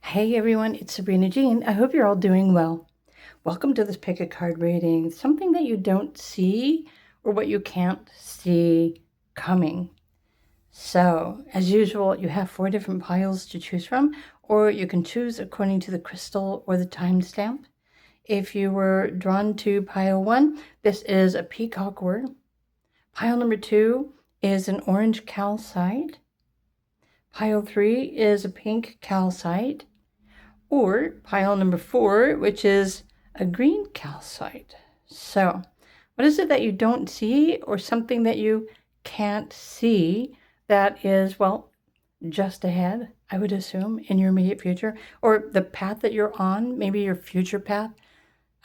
Hey everyone, it's Sabrina Jean. I hope you're all doing well. Welcome to this pick a card reading, something that you don't see or what you can't see coming. So, as usual, you have 4 different piles to choose from, or you can choose according to the crystal or the timestamp. If you were drawn to pile 1, this is a Peacock Ore. Pile number 2 is an orange calcite. Pile 3 is a pink calcite. Or pile number 4, which is a green calcite. So, what is it that you don't see or something that you can't see that is, well, just ahead, I would assume, in your immediate future, or the path that you're on, maybe your future path?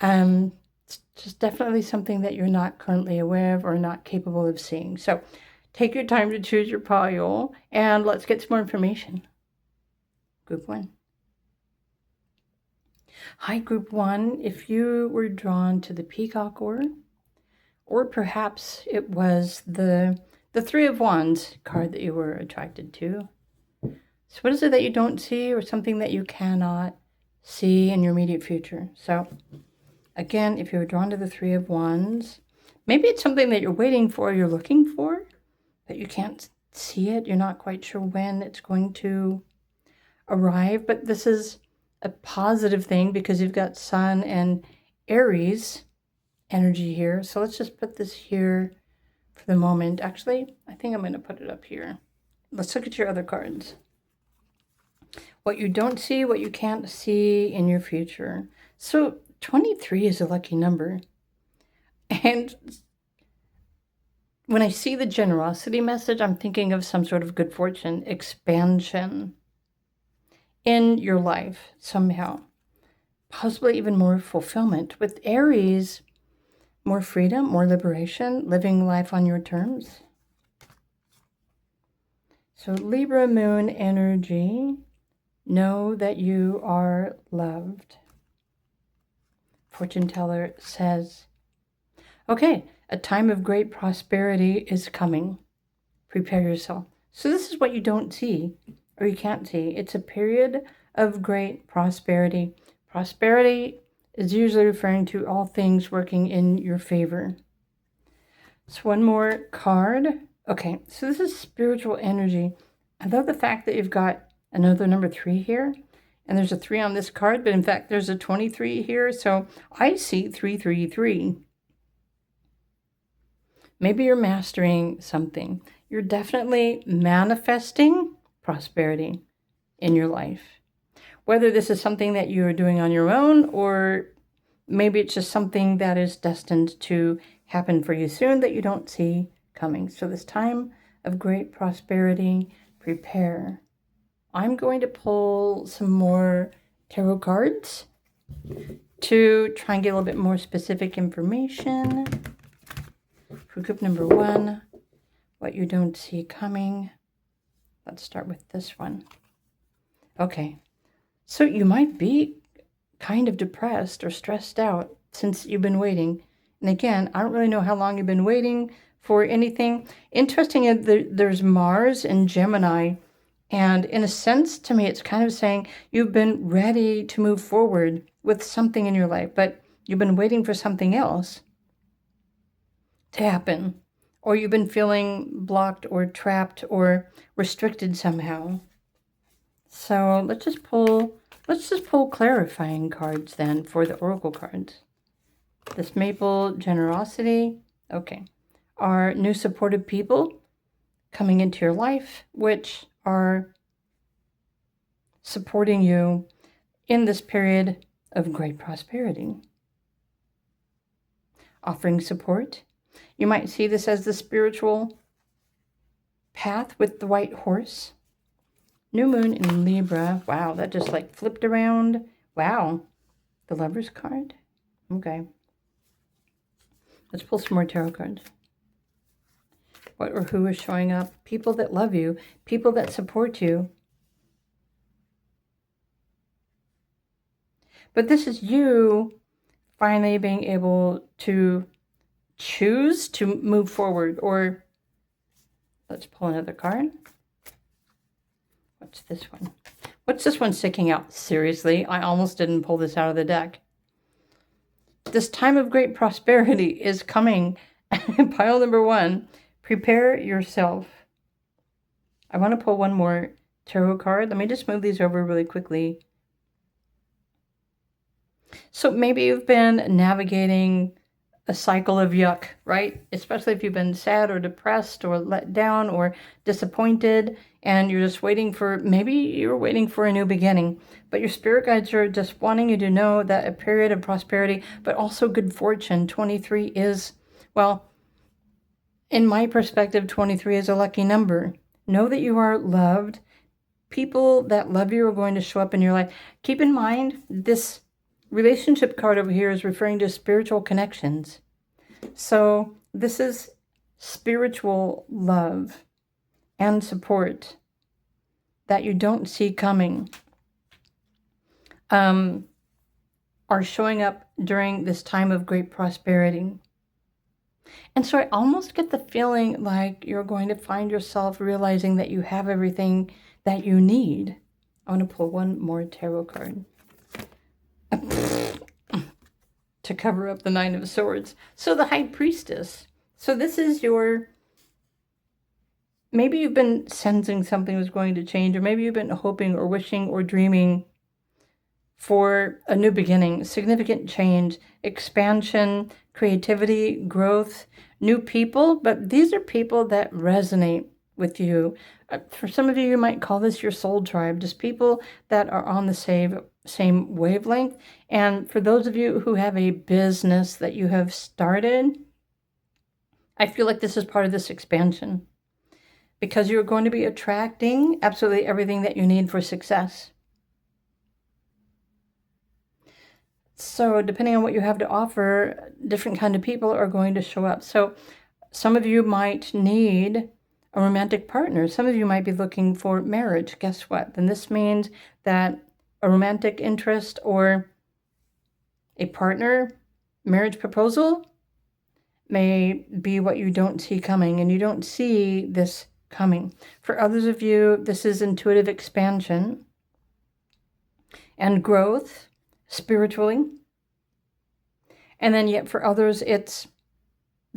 It's just definitely something that you're not currently aware of or not capable of seeing. So, take your time to choose your pile, and let's get some more information. Group 1. Hi, Group 1. If you were drawn to the Peacock Ore, or perhaps it was the Three of Wands card that you were attracted to. So what is it that you don't see or something that you cannot see in your immediate future? So again, if you were drawn to the Three of Wands, maybe it's something that you're waiting for, you're looking for, but you can't see it. You're not quite sure when it's going to arrive, but this is a positive thing because you've got Sun and Aries energy here. So let's just put this here for the moment. Actually, I think I'm going to put it up here. Let's look at your other cards. What you don't see, what you can't see in your future. So 23 is a lucky number. And when I see the generosity message, I'm thinking of some sort of good fortune, expansion in your life somehow, possibly even more fulfillment. With Aries, more freedom, more liberation, living life on your terms. So Libra moon energy, know that you are loved. Fortune teller says, okay, a time of great prosperity is coming. Prepare yourself. So this is what you don't see or you can't see. It's a period of great prosperity. Prosperity is usually referring to all things working in your favor. So one more card. Okay, so this is spiritual energy. I love the fact that you've got another number 3 here. And there's a 3 on this card, but in fact there's a 23 here. So I see 333. Maybe you're mastering something. You're definitely manifesting prosperity in your life. Whether this is something that you're doing on your own, or maybe it's just something that is destined to happen for you soon that you don't see coming. So this time of great prosperity, prepare. I'm going to pull some more tarot cards to try and get a little bit more specific information. For group number 1, what you don't see coming. Let's start with this one. Okay, so you might be kind of depressed or stressed out since you've been waiting. And again, I don't really know how long you've been waiting for anything. Interesting, there's Mars and Gemini. And in a sense, to me, it's kind of saying you've been ready to move forward with something in your life, but you've been waiting for something else to happen. Or you've been feeling blocked or trapped or restricted somehow. So let's just pull clarifying cards then for the oracle cards. This maple generosity, okay, are new supportive people coming into your life, which are supporting you in this period of great prosperity. Offering support. You might see this as the spiritual path with the white horse. New moon in Libra. Wow, that just like flipped around. Wow. The Lover's card. Okay. Let's pull some more tarot cards. What or who is showing up? People that love you. People that support you. But this is you finally being able to choose to move forward. Or let's pull another card. What's this one? What's this one sticking out? Seriously, I almost didn't pull this out of the deck. This time of great prosperity is coming. Pile number 1, prepare yourself. I want to pull one more tarot card. Let me just move these over really quickly. So maybe you've been navigating a cycle of yuck, right? Especially if you've been sad or depressed or let down or disappointed, and you're just waiting for, maybe you're waiting for a new beginning, but your spirit guides are just wanting you to know that a period of prosperity, but also good fortune. 23 is, well, in my perspective, 23 is a lucky number. Know that you are loved. People that love you are going to show up in your life. Keep in mind, this relationship card over here is referring to spiritual connections. So this is spiritual love and support that you don't see coming, are showing up during this time of great prosperity. And so I almost get the feeling like you're going to find yourself realizing that you have everything that you need. I want to pull one more tarot card to cover up the 9 of Swords. So the High Priestess. So this is your, maybe you've been sensing something was going to change, or maybe you've been hoping or wishing or dreaming for a new beginning, significant change, expansion, creativity, growth, new people. But these are people that resonate with you. For some of you, you might call this your soul tribe, just people that are on the same wavelength. And for those of you who have a business that you have started, I feel like this is part of this expansion, because you're going to be attracting absolutely everything that you need for success. So depending on what you have to offer, different kind of people are going to show up. So some of you might need a romantic partner. Some of you might be looking for marriage. Guess what? Then this means that a romantic interest or a partner, marriage proposal, may be what you don't see coming, and you don't see this coming. For others of you, this is intuitive expansion and growth spiritually. And then yet for others, it's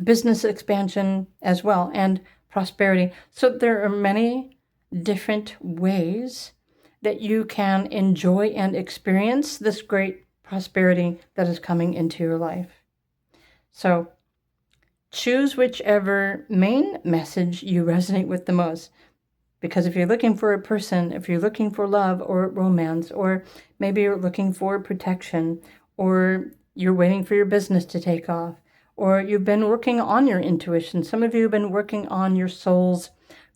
business expansion as well, and prosperity. So there are many different ways that you can enjoy and experience this great prosperity that is coming into your life. So choose whichever main message you resonate with the most. Because if you're looking for a person, if you're looking for love or romance, or maybe you're looking for protection, or you're waiting for your business to take off, or you've been working on your intuition. Some of you have been working on your soul's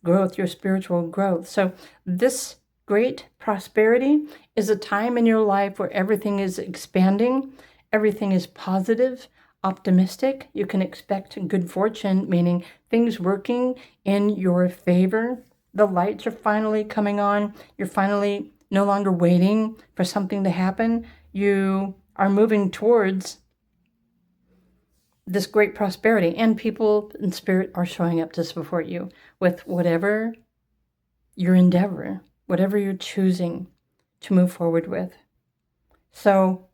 growth, your spiritual growth. So this great prosperity is a time in your life where everything is expanding, everything is positive, optimistic. You can expect good fortune, meaning things working in your favor. The lights are finally coming on. You're finally no longer waiting for something to happen. You are moving towards this great prosperity, and people in spirit are showing up to support you with whatever your endeavor, whatever you're choosing to move forward with. So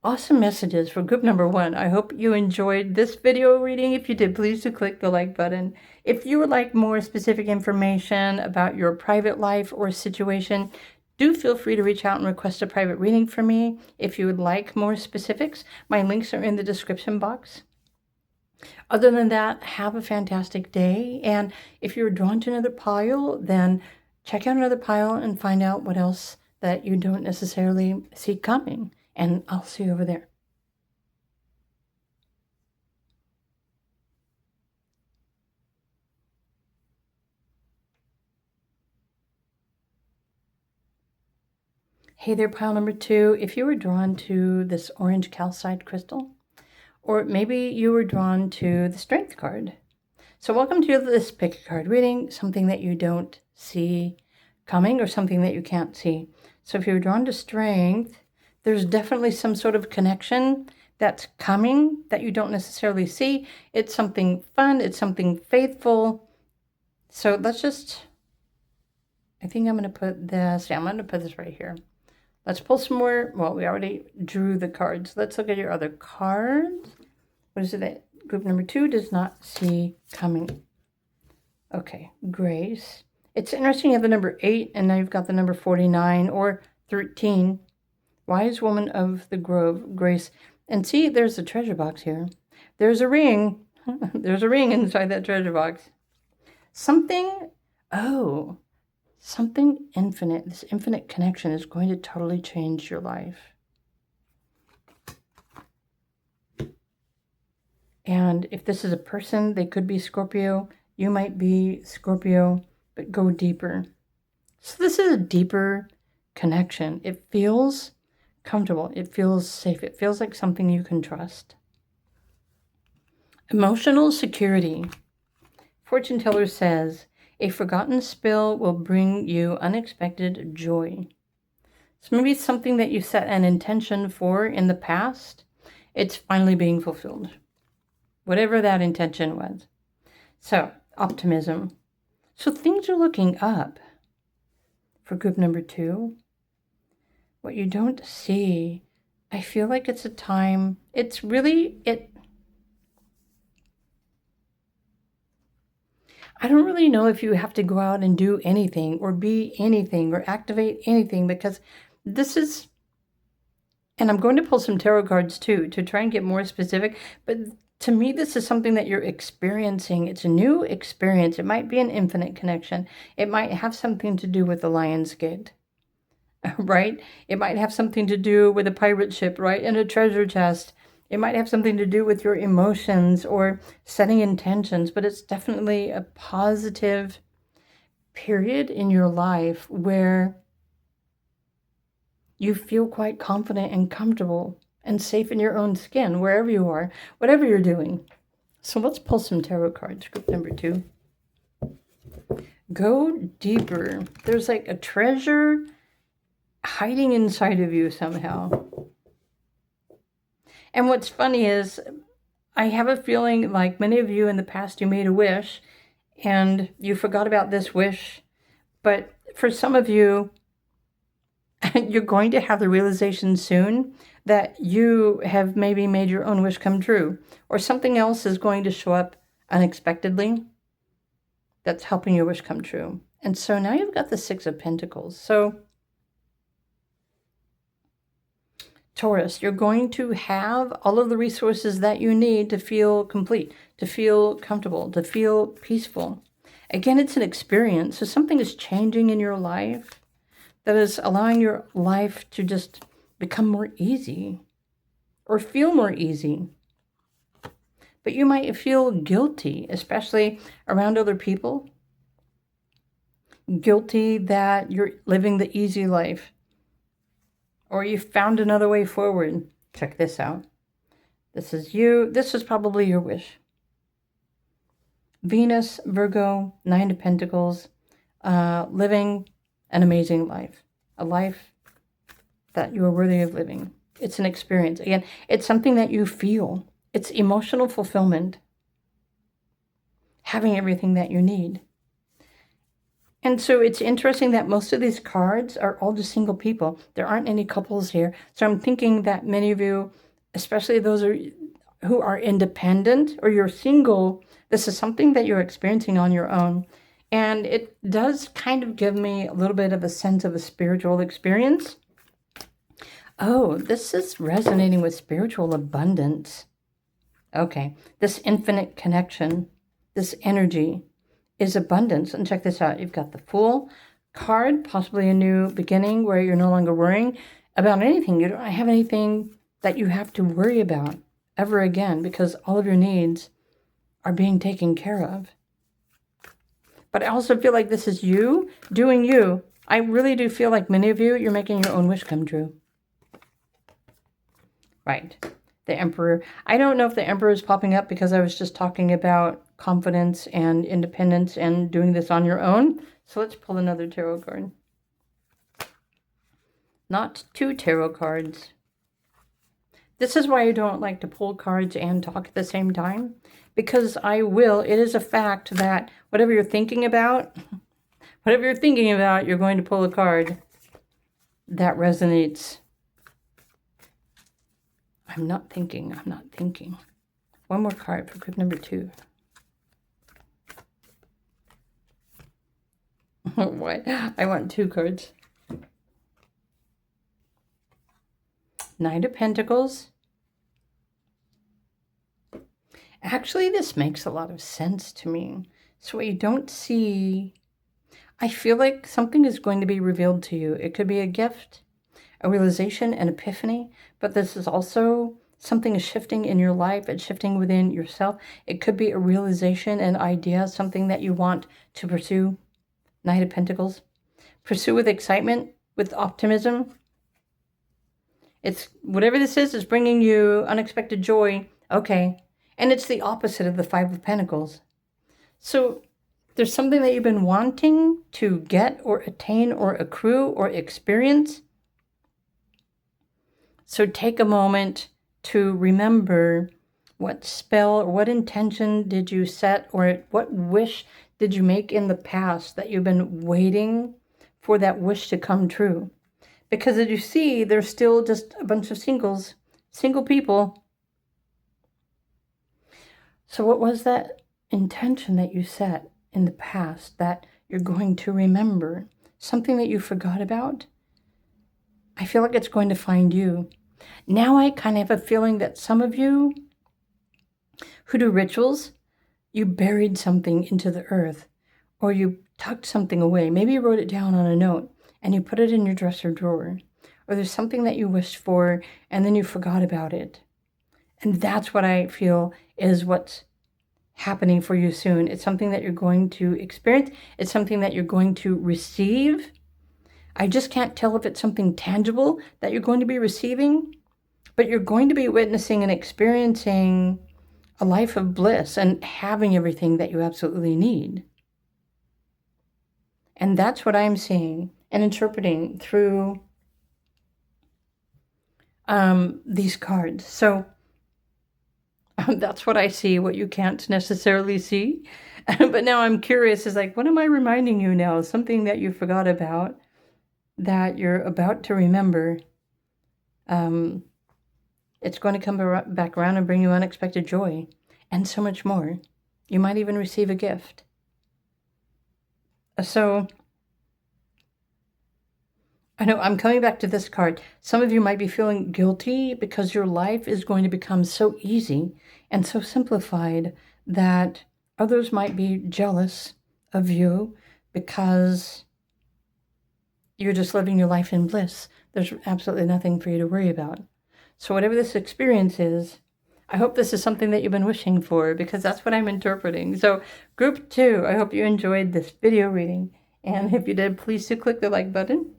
awesome messages for group number 1. I hope you enjoyed this video reading. If you did, please do click the like button. If you would like more specific information about your private life or situation, do feel free to reach out and request a private reading from me. If you would like more specifics, my links are in the description box. Other than that, have a fantastic day. And if you're drawn to another pile, then check out another pile and find out what else that you don't necessarily see coming. And I'll see you over there. Hey there, pile number 2. If you were drawn to this orange calcite crystal, or maybe you were drawn to the strength card. So welcome to this pick a card reading, something that you don't see coming or something that you can't see. So if you're drawn to strength, there's definitely some sort of connection that's coming that you don't necessarily see. It's something fun. It's something faithful. So let's just I think I'm going to put this, yeah, I'm going to put this right here. Let's pull some more. Well, we already drew the cards. Let's look at your other cards. What is it that group number 2 does not see coming? Okay, grace. It's interesting you have the number 8 and now you've got the number 49 or 13. Wise woman of the grove, grace. And see, there's a treasure box here. There's a ring. There's a ring inside that treasure box. Something infinite. This infinite connection is going to totally change your life. And if this is a person, they could be Scorpio. You might be Scorpio, but go deeper. So this is a deeper connection. It feels comfortable. It feels safe. It feels like something you can trust. Emotional security. Fortune teller says, a forgotten spill will bring you unexpected joy. So maybe it's something that you set an intention for in the past. It's finally being fulfilled. Whatever that intention was. So, optimism. So things are looking up for group number 2. What you don't see, I feel like it's a time, it's really, I don't really know if you have to go out and do anything or be anything or activate anything, because this is, and I'm going to pull some tarot cards too to try and get more specific, but to me, this is something that you're experiencing. It's a new experience. It might be an infinite connection. It might have something to do with the Lion's Gate, right? It might have something to do with a pirate ship, right? And a treasure chest. It might have something to do with your emotions or setting intentions, but it's definitely a positive period in your life where you feel quite confident and comfortable and safe in your own skin, wherever you are, whatever you're doing. So let's pull some tarot cards, group number 2. Go deeper. There's like a treasure hiding inside of you somehow. And what's funny is, I have a feeling like many of you in the past, you made a wish and you forgot about this wish. But for some of you, you're going to have the realization soon that you have maybe made your own wish come true, or something else is going to show up unexpectedly that's helping your wish come true. And so now you've got the 6 of Pentacles. So Taurus, you're going to have all of the resources that you need to feel complete, to feel comfortable, to feel peaceful. Again, it's an experience. So something is changing in your life that is allowing your life to just become more easy or feel more easy. But you might feel guilty, especially around other people. Guilty that you're living the easy life, or you found another way forward. Check this out. This is you. This is probably your wish. Venus, Virgo, 9 of Pentacles, living an amazing life. A life that you are worthy of living. It's an experience. Again, it's something that you feel. It's emotional fulfillment. Having everything that you need. And so it's interesting that most of these cards are all just single people. There aren't any couples here. So I'm thinking that many of you, especially those who are independent or you're single, this is something that you're experiencing on your own. And it does kind of give me a little bit of a sense of a spiritual experience. Oh, this is resonating with spiritual abundance. Okay, this infinite connection, this energy is abundance. And check this out. You've got the Fool card, possibly a new beginning where you're no longer worrying about anything. You don't have anything that you have to worry about ever again because all of your needs are being taken care of. But I also feel like this is you doing you. I really do feel like many of you, you're making your own wish come true. Right. The Emperor. I don't know if the Emperor is popping up because I was just talking about confidence and independence and doing this on your own. So let's pull another tarot card. Not 2 tarot cards. This is why I don't like to pull cards and talk at the same time. Because it is a fact that whatever you're thinking about, Whatever you're thinking about, you're going to pull a card that resonates. I'm not thinking. One more card for group number 2. What? I want 2 cards. Knight of Pentacles. Actually, this makes a lot of sense to me. So what you don't see, I feel like something is going to be revealed to you. It could be a gift, a realization, an epiphany, but this is also something is shifting in your life. It's shifting within yourself. It could be a realization, an idea, something that you want to pursue. Knight of Pentacles. Pursue with excitement, with optimism. It's whatever this is bringing you unexpected joy. Okay. And it's the opposite of the 5 of Pentacles. So there's something that you've been wanting to get or attain or accrue or experience. So take a moment to remember what spell or what intention did you set, or what wish did you make in the past that you've been waiting for that wish to come true. Because as you see, there's still just a bunch of single people. So what was that intention that you set in the past that you're going to remember? Something that you forgot about? I feel like it's going to find you. Now I kind of have a feeling that some of you who do rituals, you buried something into the earth, or you tucked something away. Maybe you wrote it down on a note and you put it in your dresser drawer. Or there's something that you wished for and then you forgot about it. And that's what I feel is what's happening for you soon. It's something that you're going to experience. It's something that you're going to receive. I just can't tell if it's something tangible that you're going to be receiving, but you're going to be witnessing and experiencing a life of bliss and having everything that you absolutely need. And that's what I'm seeing and interpreting through these cards. So that's what I see, what you can't necessarily see. But now I'm curious, is like, what am I reminding you now? Something that you forgot about that you're about to remember. It's going to come back around and bring you unexpected joy and so much more. You might even receive a gift. So I know I'm coming back to this card. Some of you might be feeling guilty because your life is going to become so easy and so simplified that others might be jealous of you because you're just living your life in bliss. There's absolutely nothing for you to worry about. So whatever this experience is, I hope this is something that you've been wishing for, because that's what I'm interpreting. So group 2, I hope you enjoyed this video reading. And if you did, please do click the like button.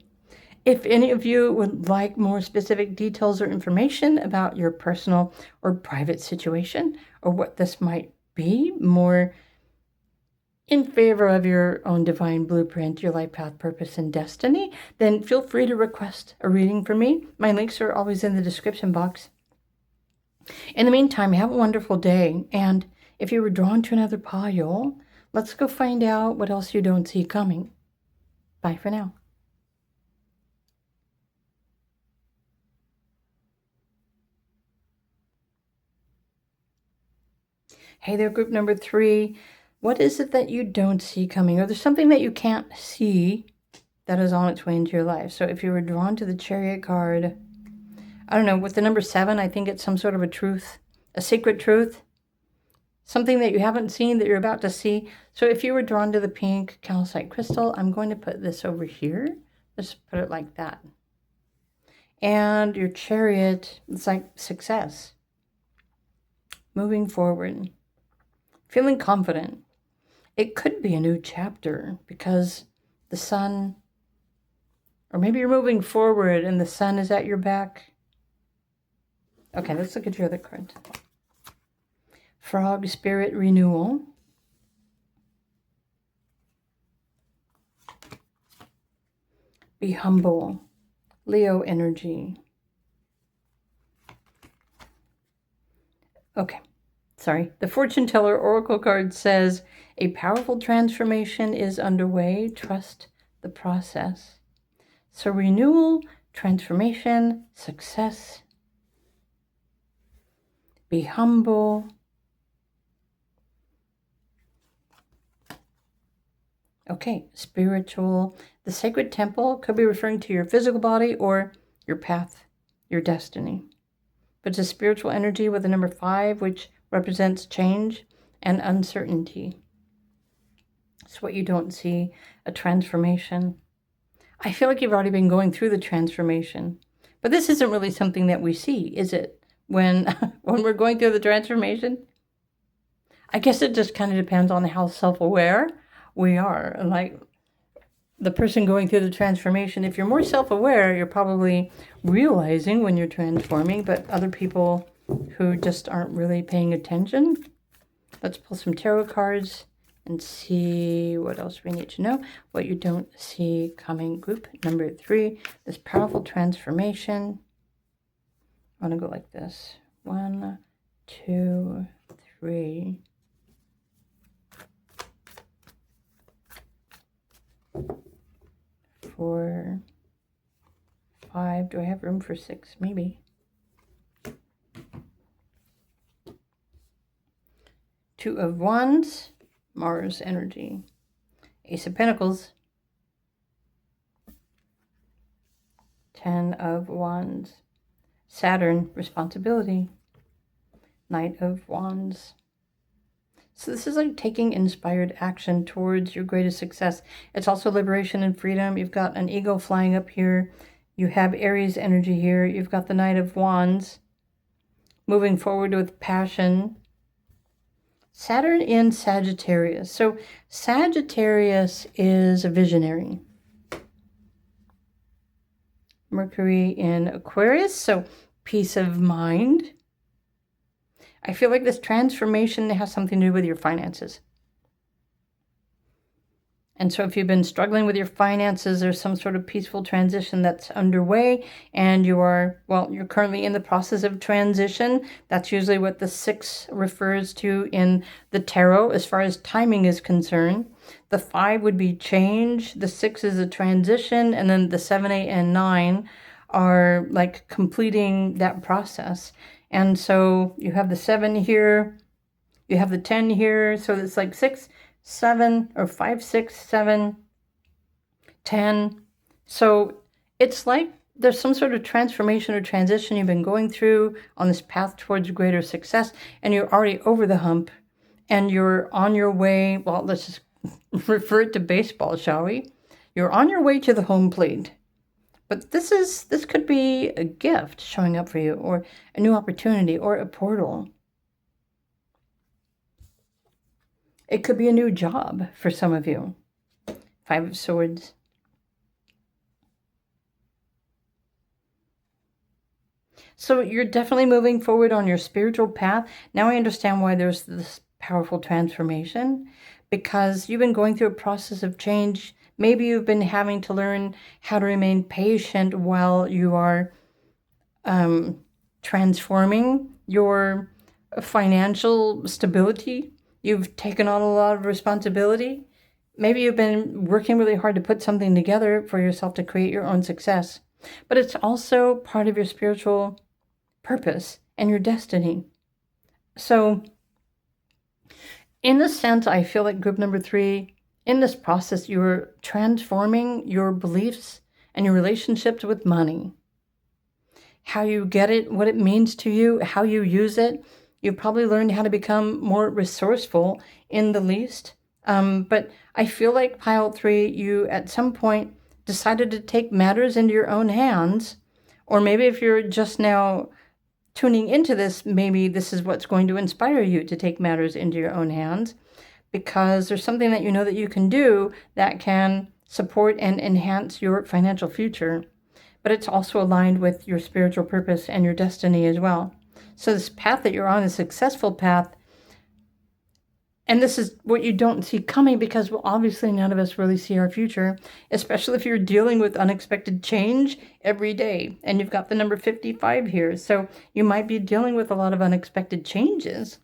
If any of you would like more specific details or information about your personal or private situation, or what this might be, more in favor of your own divine blueprint, your life path, purpose, and destiny, then feel free to request a reading from me. My links are always in the description box. In the meantime, have a wonderful day. And if you were drawn to another pile, let's go find out what else you don't see coming. Bye for now. Hey there, group number 3. What is it that you don't see coming? Or there's something that you can't see that is on its way into your life. So if you were drawn to the Chariot card, I don't know, with the number 7, I think it's some sort of a truth, a secret truth, something that you haven't seen that you're about to see. So if you were drawn to the pink calcite crystal, I'm going to put this over here. Just put it like that. And your Chariot, it's like success. Moving forward. Feeling confident. It could be a new chapter because the sun, or maybe you're moving forward and the sun is at your back. Okay, let's look at your other card. Frog Spirit Renewal. Be humble. Leo energy. Okay, so The fortune teller oracle card says, a powerful transformation is underway. Trust the process. So renewal, transformation, success. Be humble. Okay, spiritual. The sacred temple could be referring to your physical body or your path, your destiny. But it's a spiritual energy with the number 5, which represents change and uncertainty. It's what you don't see, a transformation. I feel like you've already been going through the transformation. But this isn't really something that we see, is it? When we're going through the transformation? I guess it just kind of depends on how self-aware we are. Like the person going through the transformation, if you're more self-aware, you're probably realizing when you're transforming, but other people who just aren't really paying attention. Let's pull some tarot cards and see what else we need to know. What you don't see coming. Group number 3, this powerful transformation. I want to go like this. 1, 2, 3. 4, 5. Do I have room for 6? Maybe. 2 of Wands, Mars energy. Ace of Pentacles. 10 of Wands. Saturn, responsibility. Knight of Wands. So this is like taking inspired action towards your greatest success. It's also liberation and freedom. You've got an eagle flying up here. You have Aries energy here. You've got the Knight of Wands. Moving forward with passion. Saturn in Sagittarius. So Sagittarius is a visionary. Mercury in Aquarius. So peace of mind. I feel like this transformation has something to do with your finances. And so if you've been struggling with your finances, there's some sort of peaceful transition that's underway, and you're currently in the process of transition. That's usually what the 6 refers to in the tarot as far as timing is concerned. The 5 would be change, the 6 is a transition, and then the 7, 8, and 9 are like completing that process. And so you have the 7 here, you have the 10 here, so it's like 6, 7, or 5, 6, 7, 10. So it's like there's some sort of transformation or transition you've been going through on this path towards greater success, and you're already over the hump, and you're on your way. Well, let's just refer it to baseball, shall we? You're on your way to the home plate. But this could be a gift showing up for you, or a new opportunity, or a portal. It could be a new job for some of you. 5 of Swords. So you're definitely moving forward on your spiritual path. Now I understand why there's this powerful transformation, because you've been going through a process of change. Maybe you've been having to learn how to remain patient while you are transforming your financial stability. You've taken on a lot of responsibility. Maybe you've been working really hard to put something together for yourself to create your own success. But it's also part of your spiritual purpose and your destiny. So in a sense, I feel like group number 3, in this process, you're transforming your beliefs and your relationships with money. How you get it, what it means to you, how you use it. You've probably learned how to become more resourceful in the least. But I feel like pile 3, you at some point decided to take matters into your own hands. Or maybe if you're just now tuning into this, maybe this is what's going to inspire you to take matters into your own hands, because there's something that you know that you can do that can support and enhance your financial future. But it's also aligned with your spiritual purpose and your destiny as well. So this path that you're on, a successful path, and this is what you don't see coming, because well, obviously none of us really see our future, especially if you're dealing with unexpected change every day. And you've got the number 55 here. So you might be dealing with a lot of unexpected changes.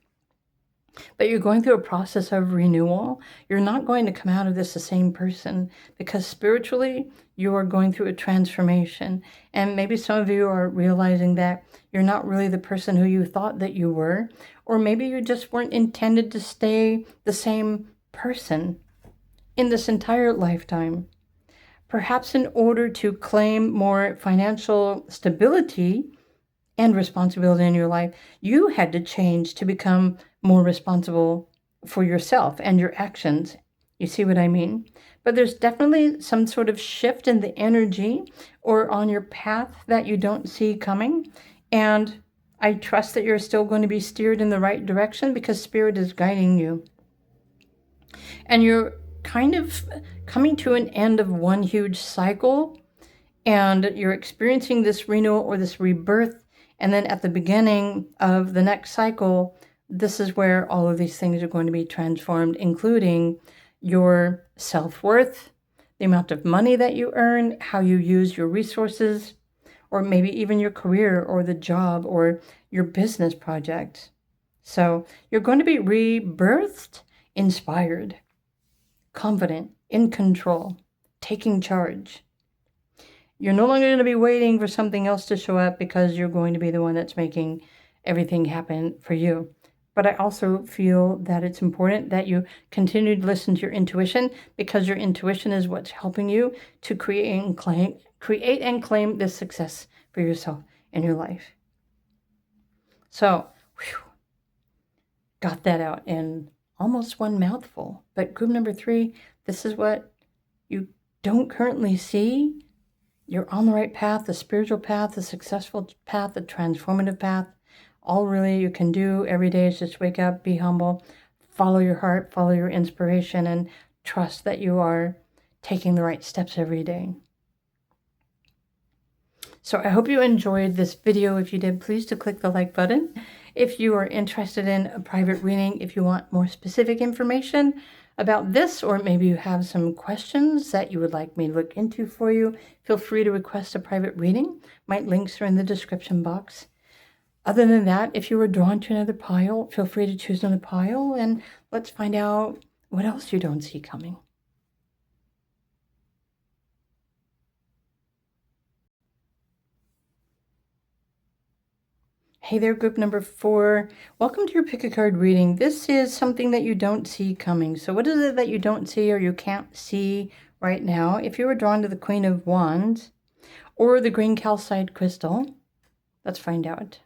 But you're going through a process of renewal. You're not going to come out of this the same person, because spiritually, you are going through a transformation. And maybe some of you are realizing that you're not really the person who you thought that you were, or maybe you just weren't intended to stay the same person in this entire lifetime. Perhaps in order to claim more financial stability and responsibility in your life, you had to change to become more responsible for yourself and your actions. You see what I mean? But there's definitely some sort of shift in the energy or on your path that you don't see coming. And I trust that you're still going to be steered in the right direction, because Spirit is guiding you. And you're kind of coming to an end of one huge cycle, and you're experiencing this renewal or this rebirth. And then at the beginning of the next cycle, this is where all of these things are going to be transformed, including your self-worth, the amount of money that you earn, how you use your resources, or maybe even your career or the job or your business project. So you're going to be rebirthed, inspired, confident, in control, taking charge. You're no longer going to be waiting for something else to show up, because you're going to be the one that's making everything happen for you. But I also feel that it's important that you continue to listen to your intuition, because your intuition is what's helping you to create and claim this success for yourself in your life. So, got that out in almost one mouthful. But group number 3, this is what you don't currently see. You're on the right path, the spiritual path, the successful path, the transformative path. All really you can do every day is just wake up, be humble, follow your heart, follow your inspiration, and trust that you are taking the right steps every day. So I hope you enjoyed this video. If you did, please to click the like button. If you are interested in a private reading, if you want more specific information about this, or maybe you have some questions that you would like me to look into for you, feel free to request a private reading. My links are in the description box. Other than that, if you were drawn to another pile, feel free to choose another pile, and let's find out what else you don't see coming. Hey there, group number 4. Welcome to your pick a card reading. This is something that you don't see coming. So what is it that you don't see or you can't see right now? If you were drawn to the Queen of Wands or the green calcite crystal, let's find out.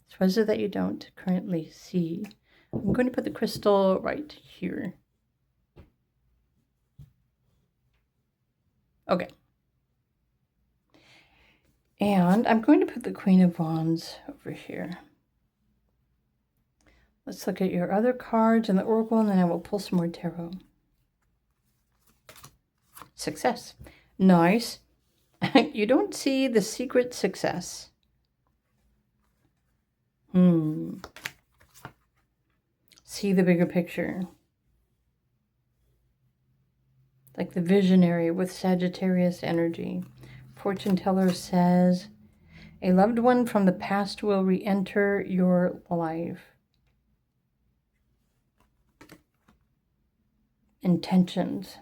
So what is it that you don't currently see? I'm going to put the crystal right here. Okay. And I'm going to put the Queen of Wands over here. Let's look at your other cards and the oracle, and then I will pull some more tarot. Success. Nice. You don't see the secret success. See the bigger picture. Like the visionary with Sagittarius energy. Fortune teller says, a loved one from the past will re-enter your life. Intentions.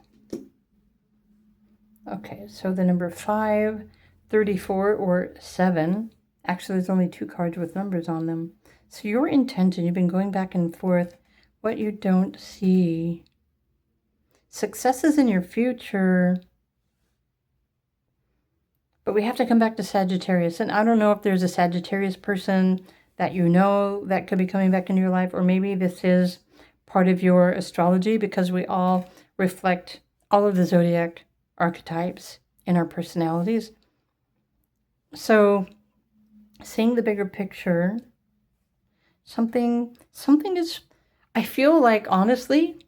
Okay, so the number 5, 34, or 7. Actually, there's only 2 cards with numbers on them. So your intention, you've been going back and forth. What you don't see. Successes in your future. But we have to come back to Sagittarius. And I don't know if there's a Sagittarius person that you know that could be coming back into your life. Or maybe this is part of your astrology, because we all reflect all of the zodiac archetypes in our personalities. So seeing the bigger picture, something is, I feel like, honestly,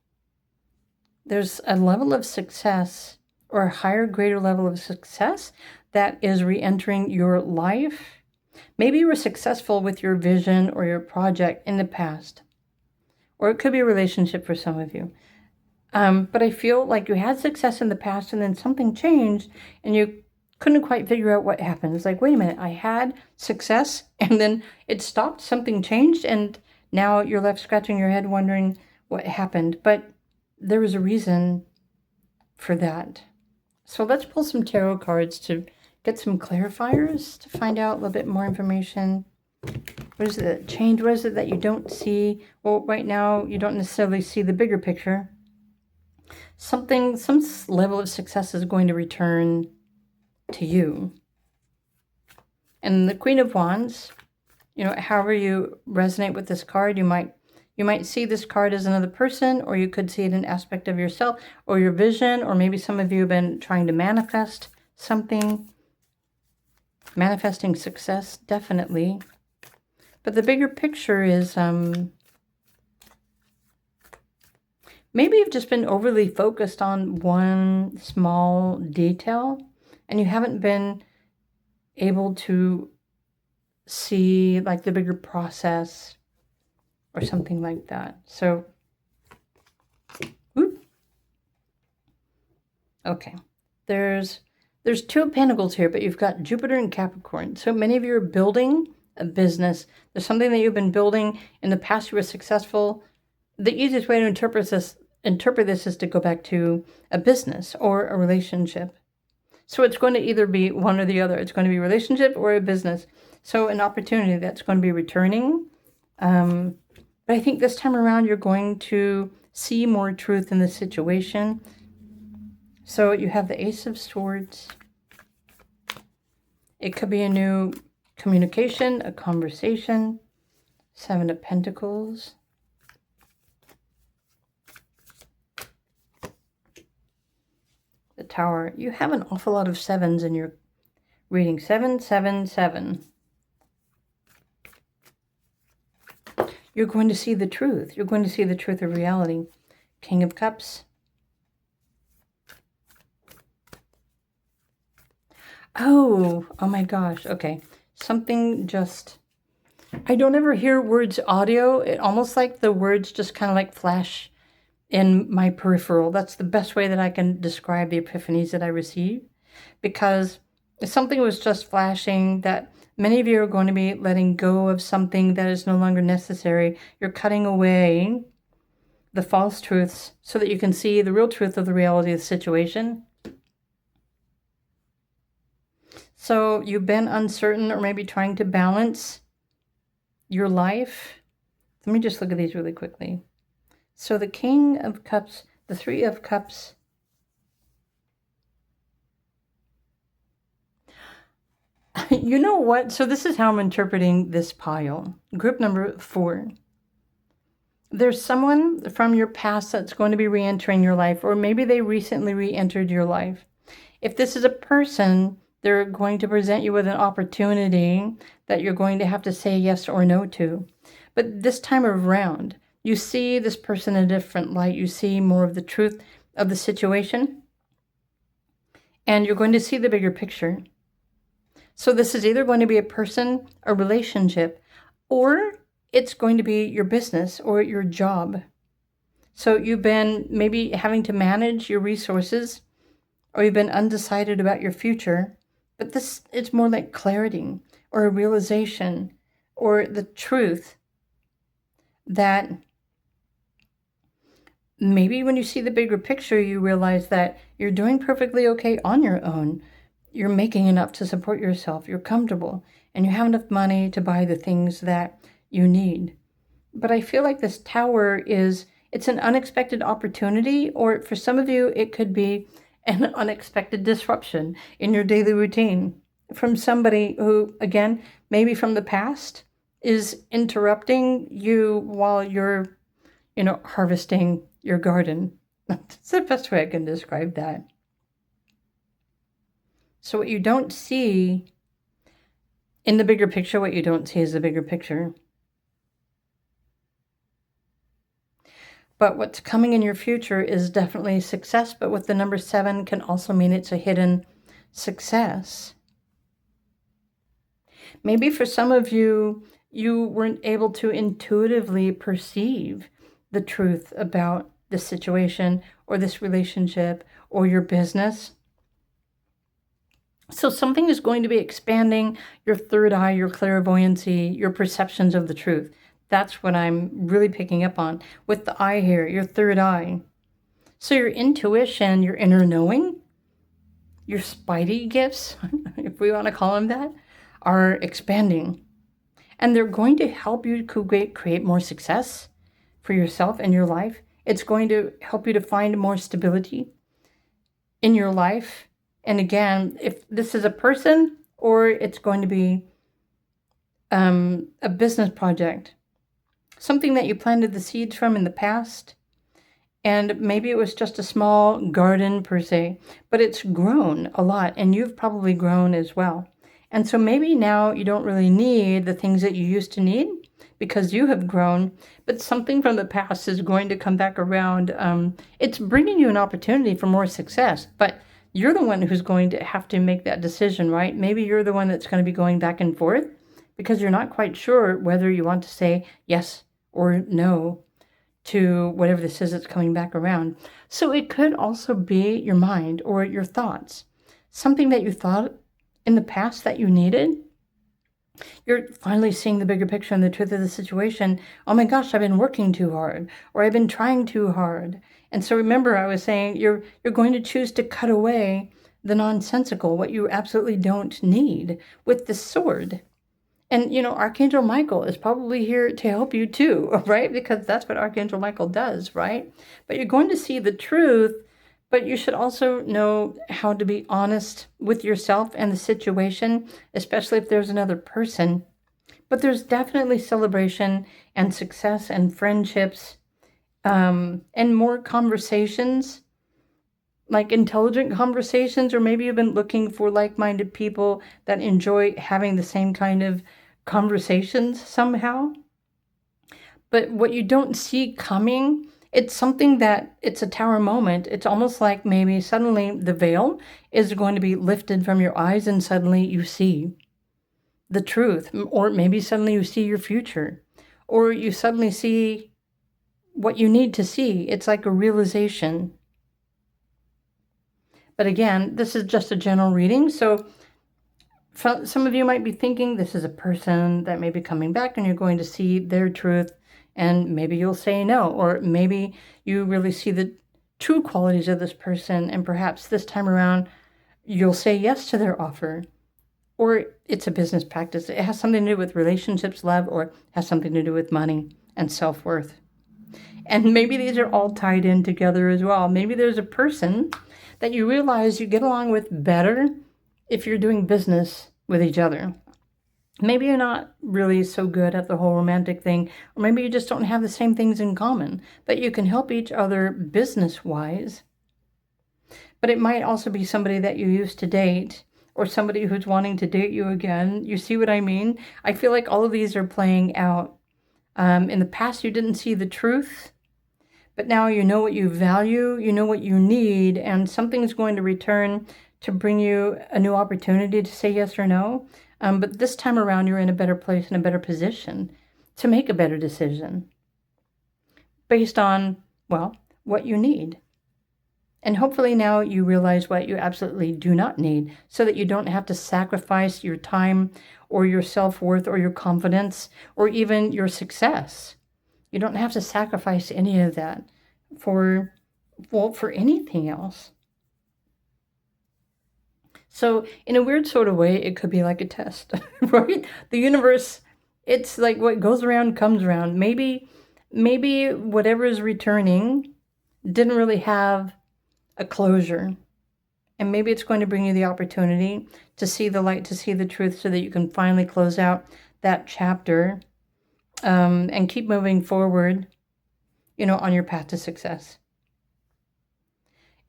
there's a level of success, or a higher, greater level of success that is re-entering your life. Maybe you were successful with your vision or your project in the past, or it could be a relationship for some of you. But I feel like you had success in the past, and then something changed, and you couldn't quite figure out what happened. It's like, wait a minute, I had success, and then it stopped, something changed, and Now you're left scratching your head wondering what happened. But there was a reason for that. So let's pull some tarot cards to get some clarifiers to find out a little bit more information. What is it that changed? What is it that you don't see? Well, right now you don't necessarily see the bigger picture. Some level of success is going to return to you. And the Queen of Wands, however you resonate with this card, you might see this card as another person, or you could see it an aspect of yourself or your vision, or maybe some of you have been trying to manifest something. Manifesting success, definitely. But the bigger picture is maybe you've just been overly focused on one small detail and you haven't been able to see like the bigger process or something like that. So, okay. There's two of Pentacles here, but you've got Jupiter and Capricorn. So many of you are building a business. There's something that you've been building in the past. You were successful. The easiest way to interpret this is to go back to a business or a relationship. So it's going to either be one or the other. It's going to be a relationship or a business. So an opportunity that's going to be returning. But I think this time around, you're going to see more truth in the situation. So you have the Ace of Swords. It could be a new communication, a conversation. Seven of Pentacles. The Tower. You have an awful lot of sevens in your reading. 7, 7, 7. You're going to see the truth. You're going to see the truth of reality. King of Cups. Oh my gosh. Okay. Something just... I don't ever hear words audio. It almost like the words just kind of like flash in my peripheral. That's the best way that I can describe the epiphanies that I receive. Because something was just flashing that many of you are going to be letting go of something that is no longer necessary. You're cutting away the false truths so that you can see the real truth of the reality of the situation. So you've been uncertain or maybe trying to balance your life. Let me just look at these really quickly. So the King of Cups, the Three of Cups. You know what? So this is how I'm interpreting this pile. Group number 4. There's someone from your past that's going to be re-entering your life, or maybe they recently re-entered your life. If this is a person, they're going to present you with an opportunity that you're going to have to say yes or no to. But this time around, you see this person in a different light. You see more of the truth of the situation. And you're going to see the bigger picture. So this is either going to be a person, a relationship, or it's going to be your business or your job. So you've been maybe having to manage your resources, or you've been undecided about your future. But it's more like clarity or a realization or the truth that maybe when you see the bigger picture, you realize that you're doing perfectly okay on your own. You're making enough to support yourself. You're comfortable and you have enough money to buy the things that you need. But I feel like this Tower it's an unexpected opportunity, or for some of you, it could be an unexpected disruption in your daily routine from somebody who, again, maybe from the past, is interrupting you while you're, harvesting your garden. That's the best way I can describe that. So what you don't see in the bigger picture, what you don't see is the bigger picture. But what's coming in your future is definitely success, but with the number 7 can also mean it's a hidden success. Maybe for some of you, you weren't able to intuitively perceive the truth about this situation or this relationship or your business. So something is going to be expanding your third eye, your clairvoyancy, your perceptions of the truth. That's what I'm really picking up on with the eye here, your third eye. So your intuition, your inner knowing, your spidey gifts, if we want to call them that, are expanding. And they're going to help you create more success for yourself and your life. It's going to help you to find more stability in your life. And again, if this is a person or it's going to be a business project, something that you planted the seeds from in the past, and maybe it was just a small garden per se, but it's grown a lot, and you've probably grown as well. And so maybe now you don't really need the things that you used to need because you have grown, but something from the past is going to come back around. It's bringing you an opportunity for more success, but you're the one who's going to have to make that decision, right? Maybe you're the one that's going to be going back and forth because you're not quite sure whether you want to say yes or no to whatever this is that's coming back around. So it could also be your mind or your thoughts. Something that you thought in the past that you needed, you're finally seeing the bigger picture and the truth of the situation. Oh my gosh, I've been working too hard, or I've been trying too hard. And so remember, I was saying you're going to choose to cut away the nonsensical, what you absolutely don't need, with the sword. And, Archangel Michael is probably here to help you too, right? Because that's what Archangel Michael does, right? But you're going to see the truth, but you should also know how to be honest with yourself and the situation, especially if there's another person. But there's definitely celebration and success and friendships and more conversations, like intelligent conversations, or maybe you've been looking for like-minded people that enjoy having the same kind of conversations somehow. But what you don't see coming, it's something that it's a tower moment. It's almost like maybe suddenly the veil is going to be lifted from your eyes and suddenly you see the truth, or maybe suddenly you see your future, or you suddenly see what you need to see. It's like a realization. But again, this is just a general reading. So some of you might be thinking this is a person that may be coming back and you're going to see their truth, and maybe you'll say no, or maybe you really see the true qualities of this person, and perhaps this time around you'll say yes to their offer. Or it's a business practice. It has something to do with relationships, love, or has something to do with money and self-worth. And maybe these are all tied in together as well. Maybe there's a person that you realize you get along with better if you're doing business with each other. Maybe you're not really so good at the whole romantic thing, or maybe you just don't have the same things in common, but you can help each other business-wise. But it might also be somebody that you used to date, or somebody who's wanting to date you again. You see what I mean? I feel like all of these are playing out. In the past, you didn't see the truth, but now you know what you value, you know what you need, and something's going to return to bring you a new opportunity to say yes or no. But this time around, you're in a better place and a better position to make a better decision based on, well, what you need. And hopefully now you realize what you absolutely do not need, so that you don't have to sacrifice your time or your self-worth or your confidence or even your success. You don't have to sacrifice any of that for anything else. So in a weird sort of way, it could be like a test, right? The universe, it's like what goes around comes around. Maybe whatever is returning didn't really have a closure. And maybe it's going to bring you the opportunity to see the light, to see the truth, so that you can finally close out that chapter and keep moving forward, on your path to success.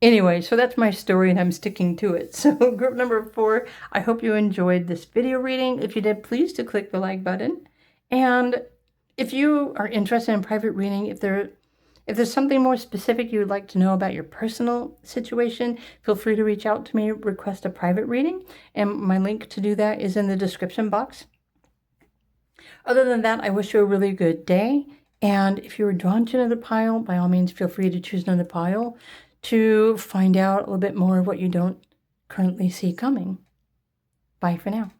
Anyway, so that's my story and I'm sticking to it. So group number 4, I hope you enjoyed this video reading. If you did, please do click the like button. And if you are interested in private reading, if there's something more specific you would like to know about your personal situation, feel free to reach out to me, request a private reading, and my link to do that is in the description box. Other than that, I wish you a really good day. And if you were drawn to another pile, by all means, feel free to choose another pile to find out a little bit more of what you don't currently see coming. Bye for now.